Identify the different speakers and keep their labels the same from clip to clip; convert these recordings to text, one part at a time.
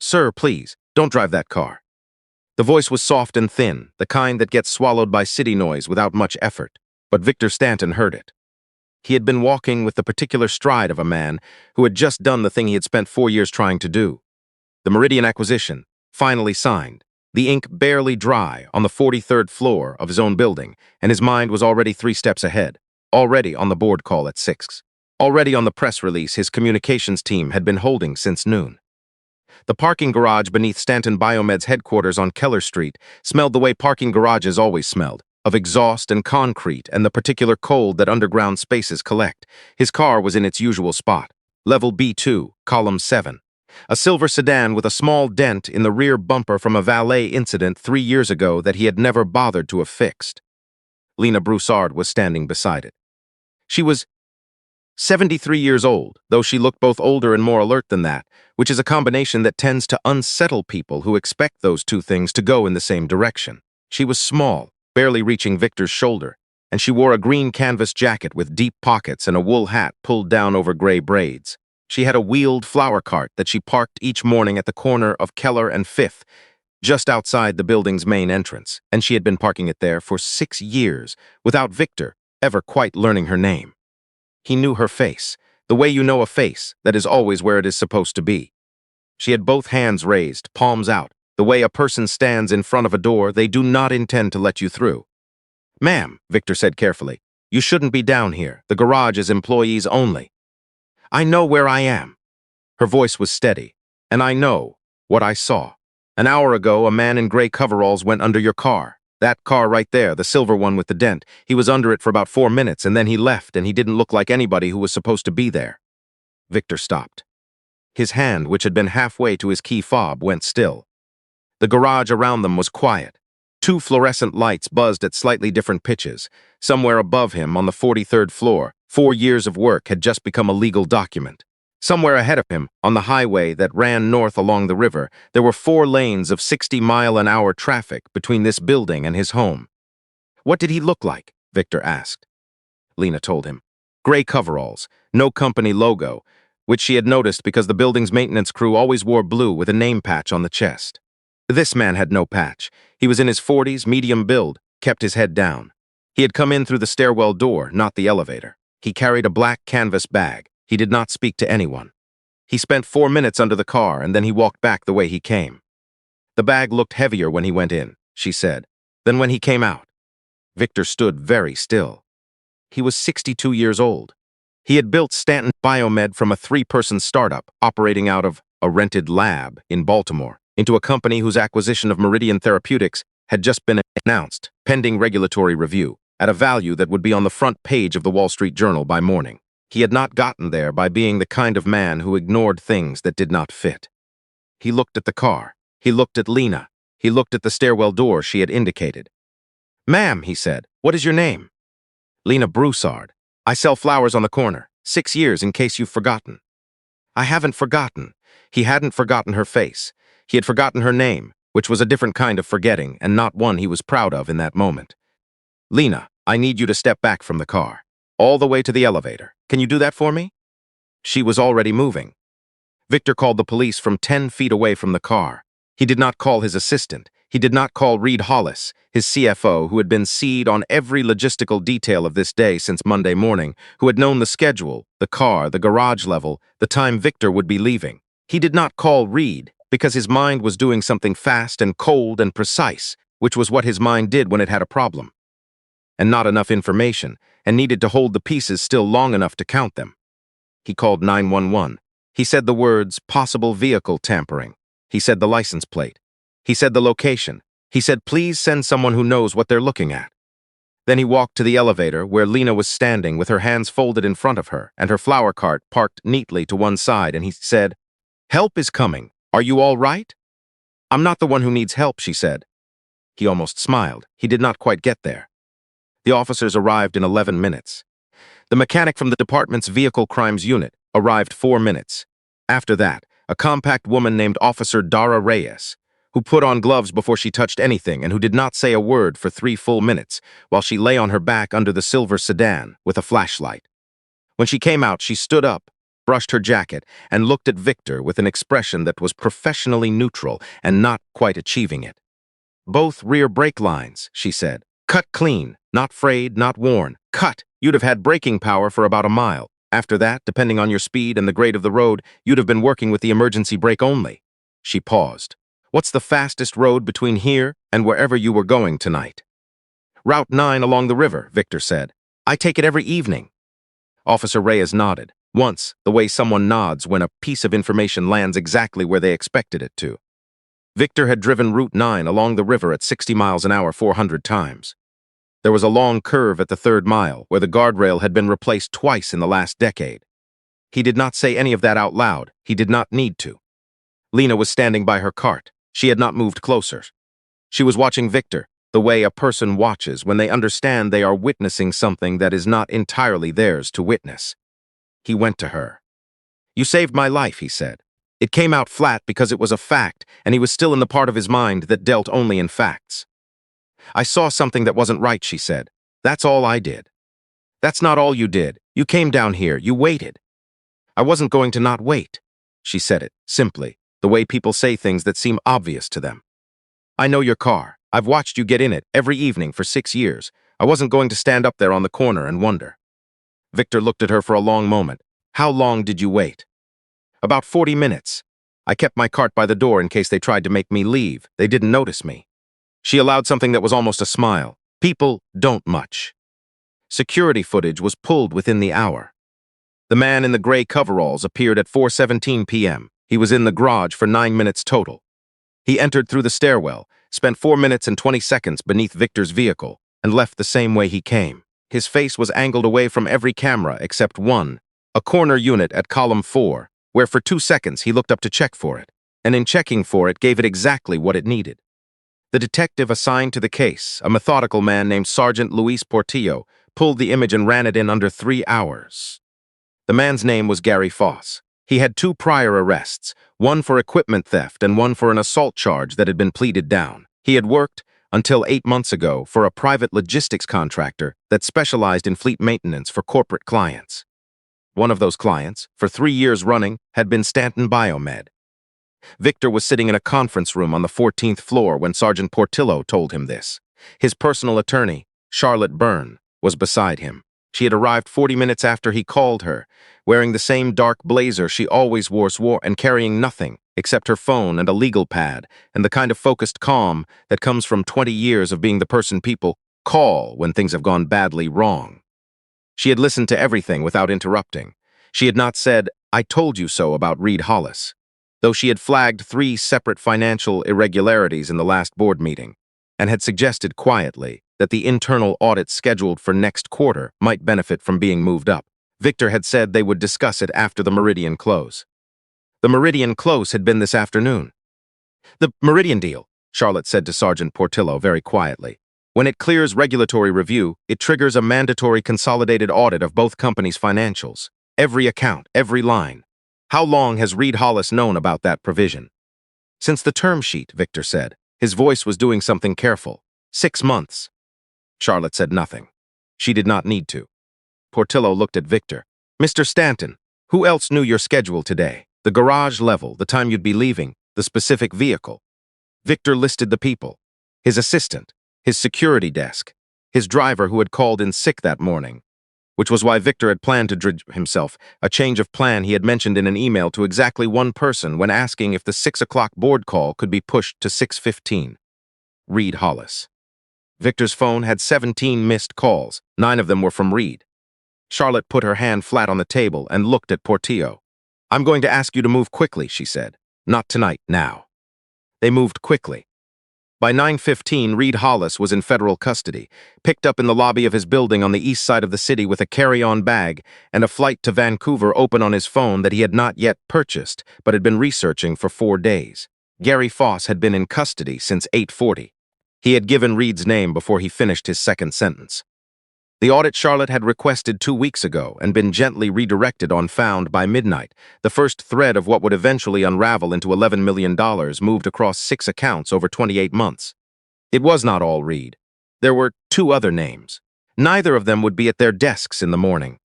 Speaker 1: "Sir, please, don't drive that car." The voice was soft and thin, the kind that gets swallowed by city noise without much effort, but Victor Stanton heard it. He had been walking with the particular stride of a man who had just done the thing he had spent 4 years trying to do. The Meridian acquisition, finally signed, the ink barely dry on the 43rd floor of his own building, and his mind was already 3 steps ahead, already on the board call at 6, already on the press release his communications team had been holding since noon. The parking garage beneath Stanton Biomed's headquarters on Keller Street smelled the way parking garages always smelled, of exhaust and concrete and the particular cold that underground spaces collect. His car was in its usual spot, level B2, column 7. A silver sedan with a small dent in the rear bumper from a valet incident 3 years ago that he had never bothered to have fixed. Lena Broussard was standing beside it. She was 73 years old, though she looked both older and more alert than that, which is a combination that tends to unsettle people who expect those two things to go in the same direction. She was small, barely reaching Victor's shoulder, and she wore a green canvas jacket with deep pockets and a wool hat pulled down over gray braids. She had a wheeled flower cart that she parked each morning at the corner of Keller and 5th, just outside the building's main entrance, and she had been parking it there for 6 years, without Victor ever quite learning her name. He knew her face, the way you know a face that is always where it is supposed to be. She had both hands raised, palms out, the way a person stands in front of a door they do not intend to let you through. "Ma'am," Victor said carefully, "you shouldn't be down here. The garage is employees only." "I know where I am." Her voice was steady. "And I know what I saw. An hour ago, a man in gray coveralls went under your car. That car right there, the silver one with the dent. He was under it for about 4 minutes, and then he left, and he didn't look like anybody who was supposed to be there." Victor stopped. His hand, which had been halfway to his key fob, went still. The garage around them was quiet. 2 fluorescent lights buzzed at slightly different pitches. Somewhere above him, on the 43rd floor, 4 years of work had just become a legal document. Somewhere ahead of him, on the highway that ran north along the river, there were 4 lanes of 60-mile-an-hour traffic between this building and his home. "What did he look like?" Victor asked. Lena told him. Gray coveralls, no company logo, which she had noticed because the building's maintenance crew always wore blue with a name patch on the chest. This man had no patch. He was in his 40s, medium build, kept his head down. He had come in through the stairwell door, not the elevator. He carried a black canvas bag. He did not speak to anyone. He spent 4 minutes under the car, and then he walked back the way he came. "The bag looked heavier when he went in," she said, "than when he came out." Victor stood very still. He was 62 years old. He had built Stanton Biomed from a 3-person startup operating out of a rented lab in Baltimore into a company whose acquisition of Meridian Therapeutics had just been announced, pending regulatory review, at a value that would be on the front page of the Wall Street Journal by morning. He had not gotten there by being the kind of man who ignored things that did not fit. He looked at the car. He looked at Lena. He looked at the stairwell door she had indicated. "Ma'am," he said, "what is your name?" "Lena Broussard. I sell flowers on the corner. 6 years, in case you've forgotten." "I haven't forgotten." He hadn't forgotten her face. He had forgotten her name, which was a different kind of forgetting and not one he was proud of in that moment. "Lena, I need you to step back from the car. All the way to the elevator. Can you do that for me?" She was already moving. Victor called the police from 10 feet away from the car. He did not call his assistant. He did not call Reed Hollis, his CFO, who had been C'd on every logistical detail of this day since Monday morning, who had known the schedule, the car, the garage level, the time Victor would be leaving. He did not call Reed because his mind was doing something fast and cold and precise, which was what his mind did when it had a problem. And not enough information, and needed to hold the pieces still long enough to count them. He called 911. He said the words, possible vehicle tampering. He said the license plate. He said the location. He said, please send someone who knows what they're looking at. Then he walked to the elevator where Lena was standing with her hands folded in front of her and her flower cart parked neatly to one side, and he said, "Help is coming. Are you all right?" "I'm not the one who needs help," she said. He almost smiled. He did not quite get there. The officers arrived in 11 minutes. The mechanic from the department's vehicle crimes unit arrived 4 minutes. After that, a compact woman named Officer Dara Reyes, who put on gloves before she touched anything and who did not say a word for 3 full minutes while she lay on her back under the silver sedan with a flashlight. When she came out, she stood up, brushed her jacket, and looked at Victor with an expression that was professionally neutral and not quite achieving it. "Both rear brake lines," she said. "Cut clean, not frayed, not worn. Cut! You'd have had braking power for about a mile. After that, depending on your speed and the grade of the road, you'd have been working with the emergency brake only." She paused. "What's the fastest road between here and wherever you were going tonight?" "Route 9 along the river," Victor said. "I take it every evening." Officer Reyes nodded. Once, the way someone nods when a piece of information lands exactly where they expected it to. Victor had driven Route 9 along the river at 60 miles an hour 400 times. There was a long curve at the third mile, where the guardrail had been replaced twice in the last decade. He did not say any of that out loud. He did not need to. Lena was standing by her cart. She had not moved closer. She was watching Victor, the way a person watches when they understand they are witnessing something that is not entirely theirs to witness. He went to her. "You saved my life," he said. It came out flat because it was a fact, and he was still in the part of his mind that dealt only in facts. "I saw something that wasn't right," she said. "That's all I did." "That's not all you did. You came down here. You waited." "I wasn't going to not wait." She said it, simply, the way people say things that seem obvious to them. "I know your car. I've watched you get in it every evening for 6 years. I wasn't going to stand up there on the corner and wonder." Victor looked at her for a long moment. "How long did you wait?" "About 40 minutes. I kept my cart by the door in case they tried to make me leave. They didn't notice me." She allowed something that was almost a smile. "People don't much." Security footage was pulled within the hour. The man in the gray coveralls appeared at 4:17 p.m. He was in the garage for 9 minutes total. He entered through the stairwell, spent 4 minutes and 20 seconds beneath Victor's vehicle, and left the same way he came. His face was angled away from every camera except one, a corner unit at column 4, where for 2 seconds he looked up to check for it, and in checking for it gave it exactly what it needed. The detective assigned to the case, a methodical man named Sergeant Luis Portillo, pulled the image and ran it in under 3 hours. The man's name was Gary Foss. He had 2 prior arrests, one for equipment theft and one for an assault charge that had been pleaded down. He had worked, until 8 months ago, for a private logistics contractor that specialized in fleet maintenance for corporate clients. One of those clients, for 3 years running, had been Stanton Biomed. Victor was sitting in a conference room on the 14th floor when Sergeant Portillo told him this. His personal attorney, Charlotte Byrne, was beside him. She had arrived 40 minutes after he called her, wearing the same dark blazer she always wore and carrying nothing except her phone and a legal pad and the kind of focused calm that comes from 20 years of being the person people call when things have gone badly wrong. She had listened to everything without interrupting. She had not said, "I told you so" about Reed Hollis, though she had flagged 3 separate financial irregularities in the last board meeting, and had suggested quietly that the internal audit scheduled for next quarter might benefit from being moved up. Victor had said they would discuss it after the Meridian close. The Meridian close had been this afternoon. "The Meridian deal," Charlotte said to Sergeant Portillo very quietly. "When it clears regulatory review, it triggers a mandatory consolidated audit of both companies' financials. Every account, every line. How long has Reed Hollis known about that provision?" "Since the term sheet," Victor said. His voice was doing something careful. 6 months. Charlotte said nothing. She did not need to. Portillo looked at Victor. "Mr. Stanton, who else knew your schedule today? The garage level, the time you'd be leaving, the specific vehicle?" Victor listed the people. His assistant, his security desk, his driver who had called in sick that morning, which was why Victor had planned to dredge himself, a change of plan he had mentioned in an email to exactly one person when asking if the 6 o'clock board call could be pushed to 6:15. Reed Hollis. Victor's phone had 17 missed calls. 9 of them were from Reed. Charlotte put her hand flat on the table and looked at Portillo. "I'm going to ask you to move quickly," she said. "Not tonight, now." They moved quickly. By 9:15, Reed Hollis was in federal custody, picked up in the lobby of his building on the east side of the city with a carry-on bag and a flight to Vancouver open on his phone that he had not yet purchased but had been researching for 4 days. Gary Foss had been in custody since 8:40. He had given Reed's name before he finished his second sentence. The audit Charlotte had requested 2 weeks ago and been gently redirected on found by midnight, the first thread of what would eventually unravel into $11 million moved across 6 accounts over 28 months. It was not all Reed. There were 2 other names. Neither of them would be at their desks in the morning.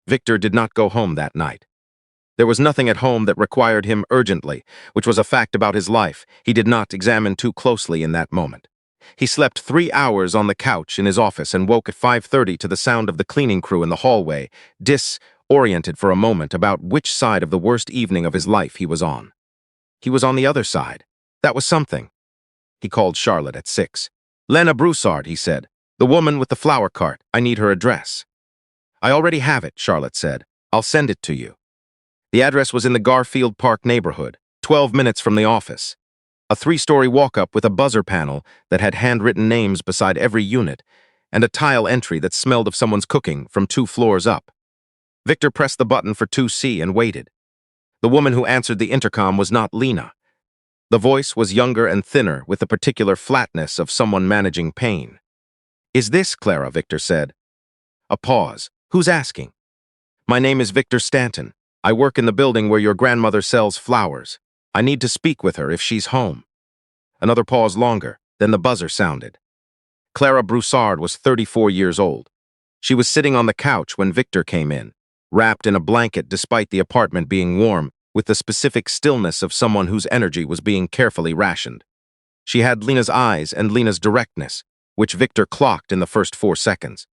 Speaker 1: Victor did not go home that night. There was nothing at home that required him urgently, which was a fact about his life he did not examine too closely in that moment. He slept 3 hours on the couch in his office and woke at 5:30 to the sound of the cleaning crew in the hallway, disoriented for a moment about which side of the worst evening of his life he was on. He was on the other side. That was something. He called Charlotte at 6. "Lena Broussard," he said. "The woman with the flower cart. I need her address." "I already have it," Charlotte said. "I'll send it to you." The address was in the Garfield Park neighborhood, 12 minutes from the office. A 3-story walk-up with a buzzer panel that had handwritten names beside every unit, and a tile entry that smelled of someone's cooking from 2 floors up. Victor pressed the button for 2C and waited. The woman who answered the intercom was not Lena. The voice was younger and thinner, with the particular flatness of someone managing pain. "Is this Clara?" Victor said. A pause. "Who's asking?" "My name is Victor Stanton. I work in the building where your grandmother sells flowers. I need to speak with her if she's home." Another pause longer, then the buzzer sounded. Clara Broussard was 34 years old. She was sitting on the couch when Victor came in, wrapped in a blanket despite the apartment being warm, with the specific stillness of someone whose energy was being carefully rationed. She had Lena's eyes and Lena's directness, which Victor clocked in the first 4 seconds.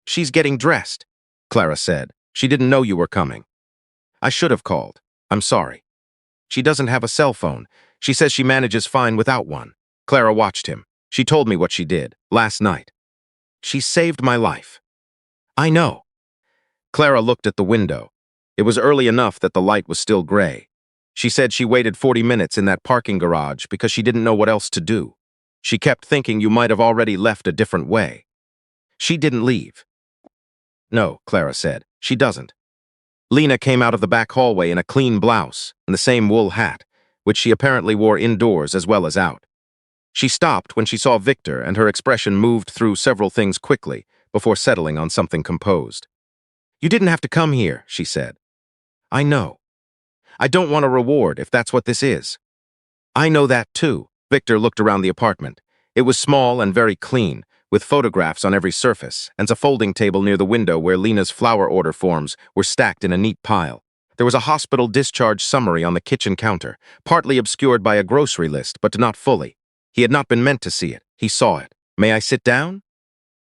Speaker 1: "She's getting dressed," Clara said. "She didn't know you were coming." "I should have called. I'm sorry." "She doesn't have a cell phone. She says she manages fine without one." Clara watched him. "She told me what she did, last night. She saved my life." "I know." Clara looked at the window. It was early enough that the light was still gray. She said she waited 40 minutes in that parking garage because she didn't know what else to do. She kept thinking you might have already left a different way. "She didn't leave." "No," Clara said. "She doesn't." Lena came out of the back hallway in a clean blouse and the same wool hat, which she apparently wore indoors as well as out. She stopped when she saw Victor, and her expression moved through several things quickly before settling on something composed. "You didn't have to come here," she said. "I know. I don't want a reward if that's what this is." "I know that too." Victor looked around the apartment. It was small and very clean, with photographs on every surface, and a folding table near the window where Lena's flower order forms were stacked in a neat pile. There was a hospital discharge summary on the kitchen counter, partly obscured by a grocery list, but not fully. He had not been meant to see it. He saw it. "May I sit down?"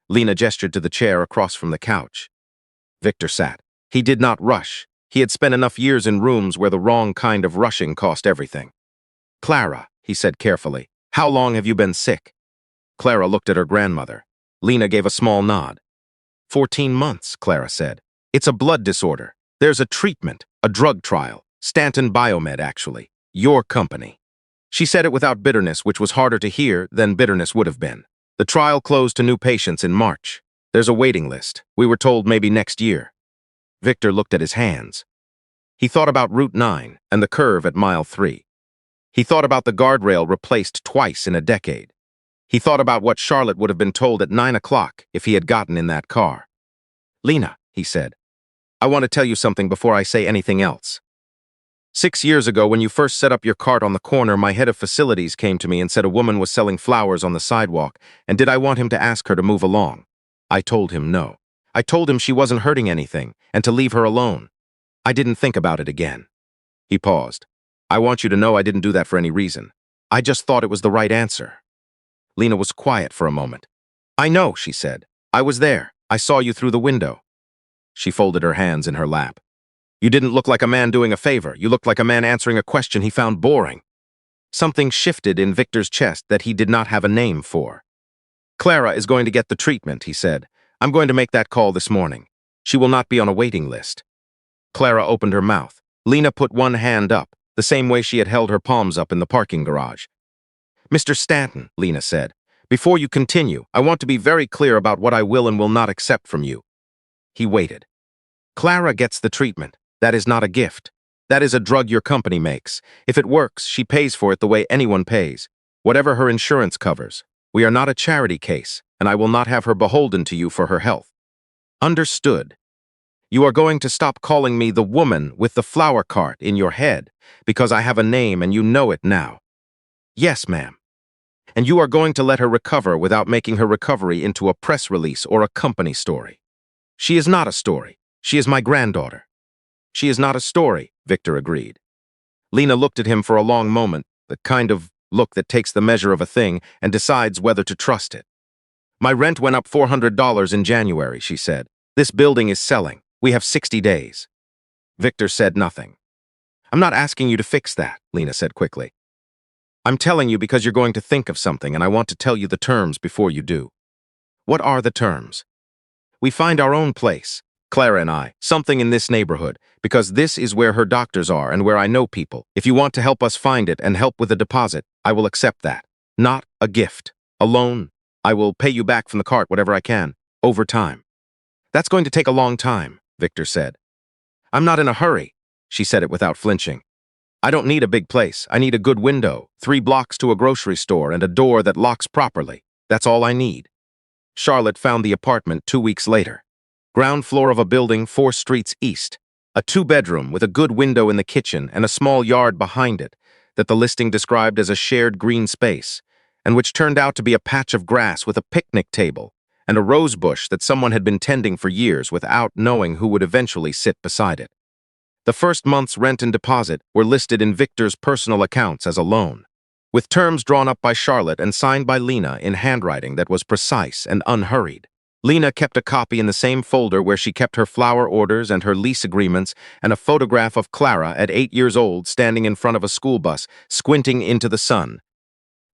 Speaker 1: Lena gestured to the chair across from the couch. Victor sat. He did not rush. He had spent enough years in rooms where the wrong kind of rushing cost everything. "Clara," he said carefully, "how long have you been sick?" Clara looked at her grandmother. Lena gave a small nod. 14 months, Clara said. "It's a blood disorder. There's a treatment, a drug trial. Stanton Biomed, actually. Your company." She said it without bitterness, which was harder to hear than bitterness would have been. "The trial closed to new patients in March. There's a waiting list. We were told maybe next year." Victor looked at his hands. He thought about Route 9 and the curve at mile 3. He thought about the guardrail replaced twice in a decade. He thought about what Charlotte would have been told at 9 o'clock if he had gotten in that car. "Lena," he said, "I want to tell you something before I say anything else. 6 years ago, when you first set up your cart on the corner, my head of facilities came to me and said a woman was selling flowers on the sidewalk, and did I want him to ask her to move along? I told him no. I told him she wasn't hurting anything, and to leave her alone. I didn't think about it again." He paused. "I want you to know I didn't do that for any reason. I just thought it was the right answer." Lena was quiet for a moment. "I know," she said. "I was there. I saw you through the window." She folded her hands in her lap. "You didn't look like a man doing a favor. You looked like a man answering a question he found boring." Something shifted in Victor's chest that he did not have a name for. "Clara is going to get the treatment," he said. "I'm going to make that call this morning. She will not be on a waiting list." Clara opened her mouth. Lena put one hand up, the same way she had held her palms up in the parking garage. "Mr. Stanton," Lena said, "before you continue, I want to be very clear about what I will and will not accept from you." He waited. "Clara gets the treatment. That is not a gift. That is a drug your company makes. If it works, she pays for it the way anyone pays, whatever her insurance covers. We are not a charity case, and I will not have her beholden to you for her health." "Understood. You are going to stop calling me the woman with the flower cart in your head, because I have a name and you know it now." "Yes, ma'am." "And you are going to let her recover without making her recovery into a press release or a company story." "She is not a story. She is my granddaughter." She is not a story, Victor agreed. Lena looked at him for a long moment, the kind of look that takes the measure of a thing and decides whether to trust it. My rent went up $400 in January, she said. This building is selling. We have 60 days. Victor said nothing. I'm not asking you to fix that, Lena said quickly. I'm telling you because you're going to think of something and I want to tell you the terms before you do. What are the terms? We find our own place, Clara and I, something in this neighborhood, because this is where her doctors are and where I know people. If you want to help us find it and help with a deposit, I will accept that. Not a gift. A loan. I will pay you back from the cart whatever I can, over time. That's going to take a long time, Victor said. I'm not in a hurry. She said it without flinching. I don't need a big place. I need a good window, 3 blocks to a grocery store, and a door that locks properly. That's all I need. Charlotte found the apartment 2 weeks later. Ground floor of a building 4 streets east. A 2-bedroom with a good window in the kitchen and a small yard behind it that the listing described as a shared green space, and which turned out to be a patch of grass with a picnic table and a rose bush that someone had been tending for years without knowing who would eventually sit beside it. The first month's rent and deposit were listed in Victor's personal accounts as a loan, with terms drawn up by Charlotte and signed by Lena in handwriting that was precise and unhurried. Lena kept a copy in the same folder where she kept her flower orders and her lease agreements and a photograph of Clara at 8 years old standing in front of a school bus, squinting into the sun.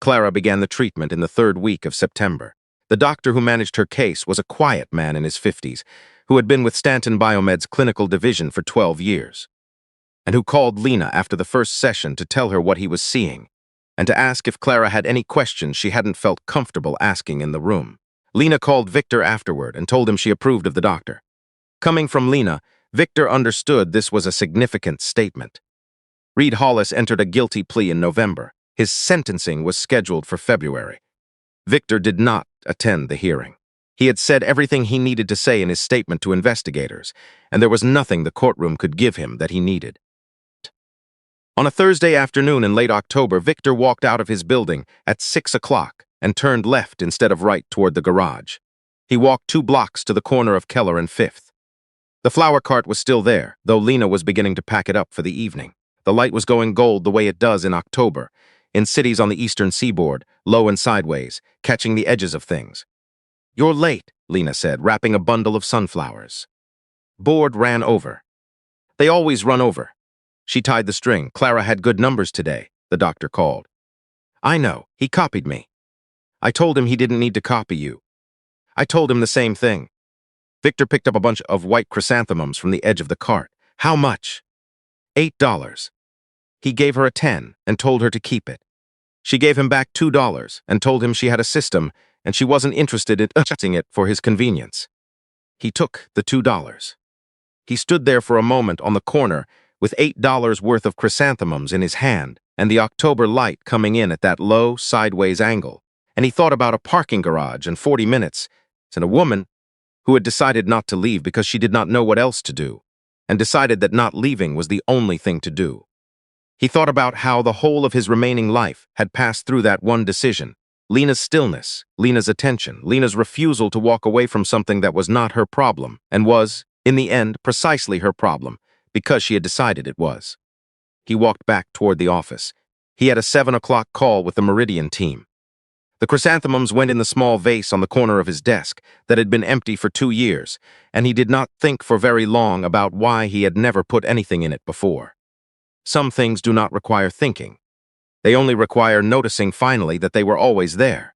Speaker 1: Clara began the treatment in the 3rd week of September. The doctor who managed her case was a quiet man in his 50s, who had been with Stanton Biomed's clinical division for 12 years, and who called Lena after the first session to tell her what he was seeing, and to ask if Clara had any questions she hadn't felt comfortable asking in the room. Lena called Victor afterward and told him she approved of the doctor. Coming from Lena, Victor understood this was a significant statement. Reed Hollis entered a guilty plea in November. His sentencing was scheduled for February. Victor did not attend the hearing. He had said everything he needed to say in his statement to investigators, and there was nothing the courtroom could give him that he needed. On a Thursday afternoon in late October, Victor walked out of his building at 6 o'clock and turned left instead of right toward the garage. He walked 2 blocks to the corner of Keller and 5th. The flower cart was still there, though Lena was beginning to pack it up for the evening. The light was going gold the way it does in October, in cities on the eastern seaboard, low and sideways, catching the edges of things. You're late, Lena said, wrapping a bundle of sunflowers. Board ran over. They always run over. She tied the string. Clara had good numbers today, the doctor called. I know. He copied me. I told him he didn't need to copy you. I told him the same thing. Victor picked up a bunch of white chrysanthemums from the edge of the cart. How much? $8. He gave her a 10 and told her to keep it. She gave him back $2 and told him she had a system and she wasn't interested in adjusting it for his convenience. He took the $2. He stood there for a moment on the corner with $8 worth of chrysanthemums in his hand and the October light coming in at that low, sideways angle. And he thought about a parking garage and 40 minutes and a woman who had decided not to leave because she did not know what else to do and decided that not leaving was the only thing to do. He thought about how the whole of his remaining life had passed through that one decision. Lena's stillness, Lena's attention, Lena's refusal to walk away from something that was not her problem and was, in the end, precisely her problem because she had decided it was. He walked back toward the office. He had a 7 o'clock call with the Meridian team. The chrysanthemums went in the small vase on the corner of his desk that had been empty for 2 years, and he did not think for very long about why he had never put anything in it before. Some things do not require thinking. They only require noticing finally that they were always there.